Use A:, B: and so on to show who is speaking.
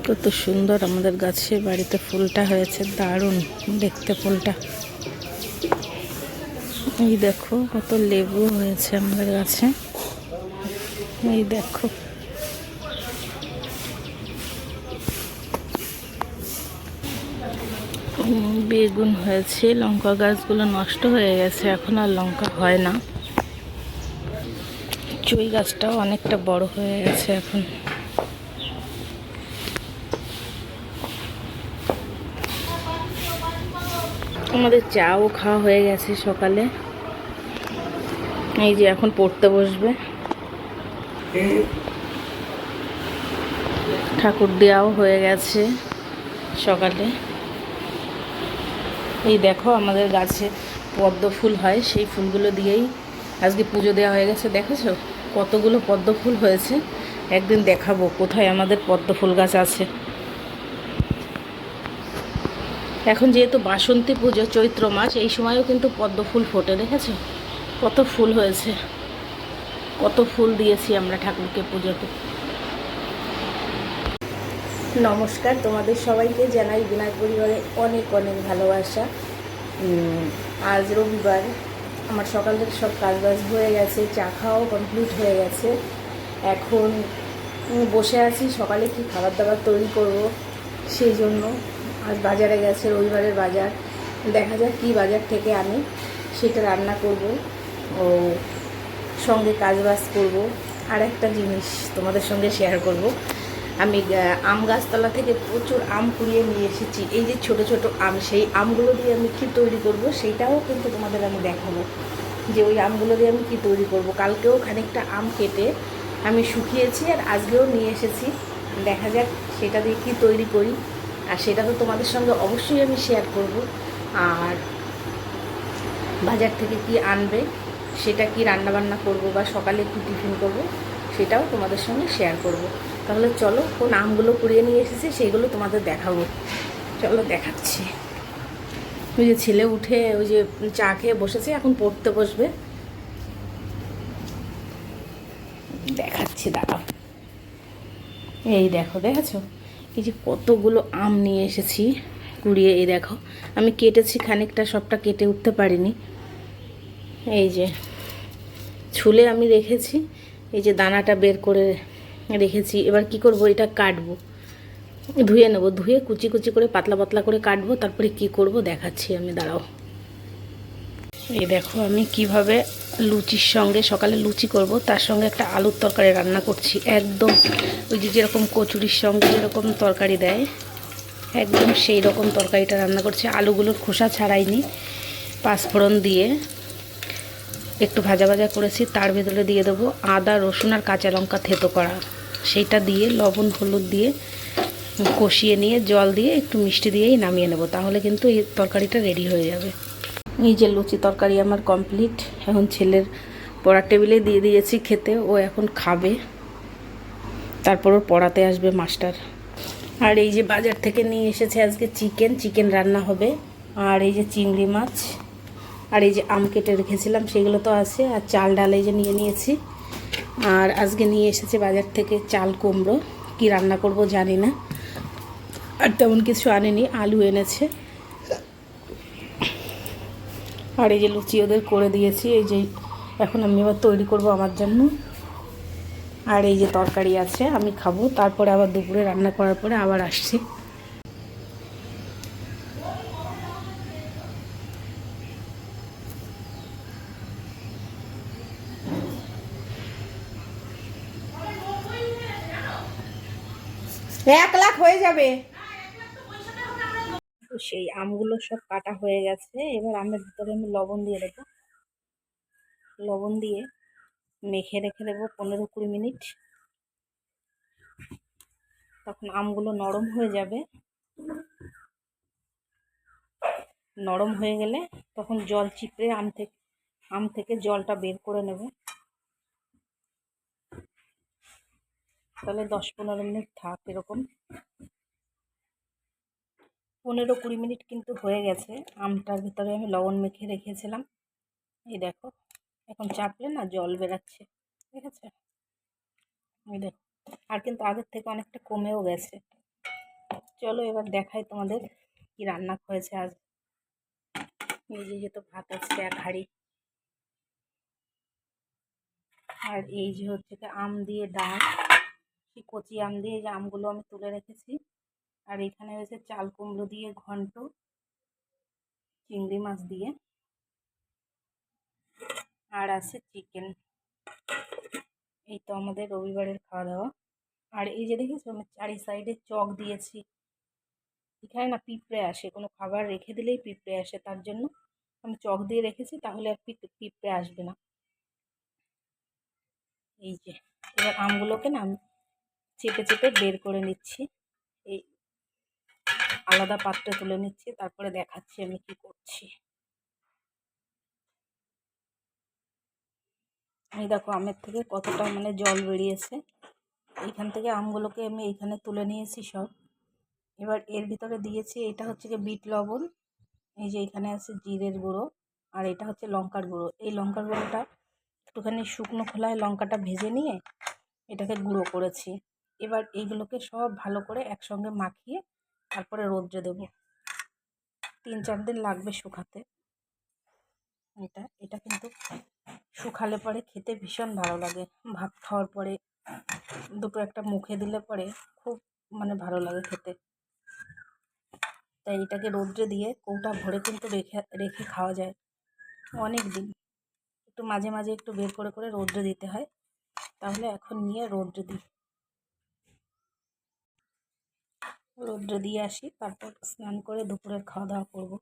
A: কত সুন্দর আমাদের গাছে বাড়িতে ফুলটা হয়েছে, দারুণ দেখতে ফুলটা। এই দেখো কত লেবু হয়েছে আমাদের গাছে। এই দেখো বেগুন হয়েছে। লঙ্কা গাছগুলো নষ্ট হয়ে গেছে, এখন আর লঙ্কা হয় না। চুই গাছটাও অনেকটা বড় হয়ে গেছে এখন। আমাদের চাও খাওয়া হয়ে গেছে সকালে। এই যে এখন পড়তে বসবে। ঠাকুর দেওয়াও হয়ে গেছে সকালে। এই দেখো আমাদের গাছে পদ্ম ফুল হয়, সেই ফুলগুলো দিয়েই আজকে পুজো দেওয়া হয়ে গেছে। দেখেছো কতগুলো পদ্ম ফুল হয়েছে। একদিন দেখাবো কোথায় আমাদের পদ্ম ফুল গাছ আছে। এখন যেহেতু বাসন্তী পুজো, চৈত্র মাস, এই সময়ও কিন্তু পদ্ম ফুল ফোটে। দেখেছো কত ফুল হয়েছে, কত ফুল দিয়েছি আমরা ঠাকুরকে পুজোতে। নমস্কার, তোমাদের সবাইকে জানাই বিনয় পরিবারে অনেক অনেক ভালোবাসা। আজ রবিবার, আমার সকাল থেকে সব কাজবাজ হয়ে গেছে, চা খাওয়াও কমপ্লিট হয়ে গেছে। এখন বসে আছি সকালে কি খাবার দাবার তৈরি করব, সেই জন্য আজ বাজারে গেছে, রবিবারের বাজার। দেখা যাক কী বাজার থেকে আনি, সেটা রান্না করব ও সঙ্গে কাজবাজ করব। আর একটা জিনিস তোমাদের সঙ্গে শেয়ার করব। আমি আম গাছতলা থেকে প্রচুর আম কুড়িয়ে নিয়ে এসেছি। এই যে ছোট ছোট আম, সেই আমগুলো দিয়ে আমি কী তৈরি করব সেইটাও কিন্তু তোমাদের আমি দেখাবো, যে ওই আমগুলো দিয়ে আমি কী তৈরি করব। কালকেও খানিকটা আম কেটে আমি শুকিয়েছি, আর আজকেও নিয়ে এসেছি। দেখা যাক সেটা দিয়ে কী তৈরি করি, আর সেটা তো তোমাদের সঙ্গে অবশ্যই আমি শেয়ার করব। আর বাজার থেকে কি আনবে, সেটা কি রান্নাবান্না করব বা সকালে কী টিফিন করব, সেটাও তোমাদের সঙ্গে শেয়ার করব। তাহলে চলো, কোন আমগুলো কুড়িয়ে নিয়ে এসেছি সেইগুলো তোমাদের দেখাবো। চলো দেখাচ্ছি। ওই যে ছেলে উঠে ওই যে চা খেয়ে বসেছে, এখন পড়তে বসবে। দেখাচ্ছি, দাঁড়াও। এই দেখো, দেখেছো এই যে কতগুলো আম নিয়ে এসেছি কুড়িয়ে। এই দেখো আমি কেটেছি খানিকটা, সবটা কেটে উঠতে পারিনি। এই যে ছুলে আমি রেখেছি, এই যে দানাটা বের করে রেখেছি। এবার কি করব, এটা কাটবো, ধুয়ে নেব, ধুয়ে কুচি কুচি করে পাতলা পাতলা করে কাটবো। তারপরে কি করব দেখাচ্ছি আমি, দাঁড়াও। এই দেখো আমি কিভাবে লুচির সঙ্গে, সকালে লুচি করব, তার সঙ্গে একটা আলুর তরকারি রান্না করছি। একদম ওই যে যেরকম কচুরির সঙ্গে যেরকম তরকারি দেয়, একদম সেই রকম তরকারিটা রান্না করছি। আলুগুলোর খোসা ছাড়াইনি, পাঁচফোড়ন দিয়ে একটু ভাজা ভাজা করেছি। তার ভেতরে দিয়ে দেবো আদা, রসুন আর কাঁচা লঙ্কা থেতো করা, সেইটা দিয়ে লবণ হলুদ দিয়ে কষিয়ে নিয়ে জল দিয়ে একটু মিষ্টি দিয়েই নামিয়ে নেব। তাহলে কিন্তু এই তরকারিটা রেডি হয়ে যাবে। এই যে লুচি তরকারি আমার কমপ্লিট। এখন ছেলের পড়ার টেবিলে দিয়ে দিয়েছি খেতে, ও এখন খাবে, তারপর ওর পড়াতে আসবে মাস্টার। আর এই যে বাজার থেকে নিয়ে এসেছে আজকে চিকেন রান্না হবে। আর এই যে চিংড়ি মাছ, আর এই যে আম কেটে রেখেছিলাম সেগুলো তো আছে। আর চাল ডাল এই যে নিয়ে নিয়েছি। আর আজকে নিয়ে এসেছে বাজার থেকে চাল কুমড়ো, কি রান্না করব জানি না। আর তেমন কিছু আনেনি, আলু এনেছে। আর এই যে লুচি ওদের করে দিয়েছি। এই যে এখন আমি এবার তৈরি করব আমার জন্য। আর এই যে তরকারি আছে, আমি খাবো, তারপরে আবার দুপুরে রান্না করার পরে আবার আসছি। এক লাখ হয়ে যাবে। তো সেই আমগুলো সব কাটা হয়ে গেছে। এবার আমের ভিতরে আমি লবণ দিয়ে দেবো, লবণ দিয়ে মেখে রেখে দেবো 15-20 মিনিট। তখন আমগুলো নরম হয়ে যাবে। নরম হয়ে গেলে তখন জল চিপড়ে আম থেকে জলটা বের করে নেব। তাহলে 10-15 মিনিট থাক এরকম। 15-20 মিনিট কিন্তু হয়ে গেছে। আমটার ভিতরে আমি লবণ মেখে রেখেছিলাম। এই দেখো এখন চাপলে না জল বেরাচ্ছে, ঠিক আছে? এই দেখো, আর কিন্তু আগের থেকে অনেকটা কমেও গেছে। চলো এবার দেখাই তোমাদের কি রান্না হয়েছে আজ। এই যে তো ভাত আছে এক হাঁড়ি, আর এই যে হচ্ছে কি আম দিয়ে ডাল, সেই কচি আম দিয়ে যে আমগুলো আমি তুলে রেখেছি। আর এখানে হয়েছে চাল কুমড়ো দিয়ে ঘন্ট চিংড়ি মাছ দিয়ে, আর আছে চিকেন। এই তো আমাদের রবিবারের খাওয়া দাওয়া। আর এই যে দেখেছো আমি চারি সাইডে চক দিয়েছি। এখানে না পিঁপড়ে আসে, কোনো খাবার রেখে দিলেই পিঁপড়ে আসে, তার জন্য আমি চক দিয়ে রেখেছি, তাহলে আর পিঁপড়ে আসবে না। এই যে এবার আমগুলোকে না আমি চেপে চেপে বের করে নিচ্ছি, এই আলাদা পাত্রে তুলে নিচ্ছি, তারপরে দেখাচ্ছি আমি কি করছি। এই দেখো আমের থেকে কতটা মানে জল বেরিয়েছে। এইখান থেকে আমগুলোকে আমি এইখানে তুলে নিয়েছি সব। এবার এর ভিতরে দিয়েছি, এটা হচ্ছে কি বিট লবণ, এই যে এখানে আছে জিরের গুঁড়ো, আর এটা হচ্ছে লঙ্কার গুঁড়ো। এই লঙ্কার গুঁড়োটা একটুখানি শুকনো খোলায় লঙ্কাটা ভেজে নিয়ে এটাকে গুঁড়ো করেছি। এবার এইগুলোকে সব ভালো করে একসঙ্গে মাখিয়ে তারপরে রোদ্রে দেবো। 3-4 দিন লাগবে শুকাতে। এটা কিন্তু শুকালে পরে খেতে ভীষণ ভালো লাগে। ভাত খাওয়ার পরে দুটো একটা মুখে দিলে পরে খুব মানে ভালো লাগে খেতে। তাই এটাকে রোদ্রে দিয়ে কৌটা ভরে কিন্তু রেখে খাওয়া যায় অনেক দিন। একটু মাঝে মাঝে একটু বের করে করে রোদ্রে দিতে হয়। তাহলে এখন নিয়ে রোদ্রে দিই, রোদ্রে দিয়ে আসি, তারপর স্নান করে দুপুরের খাওয়া দাওয়া করবো।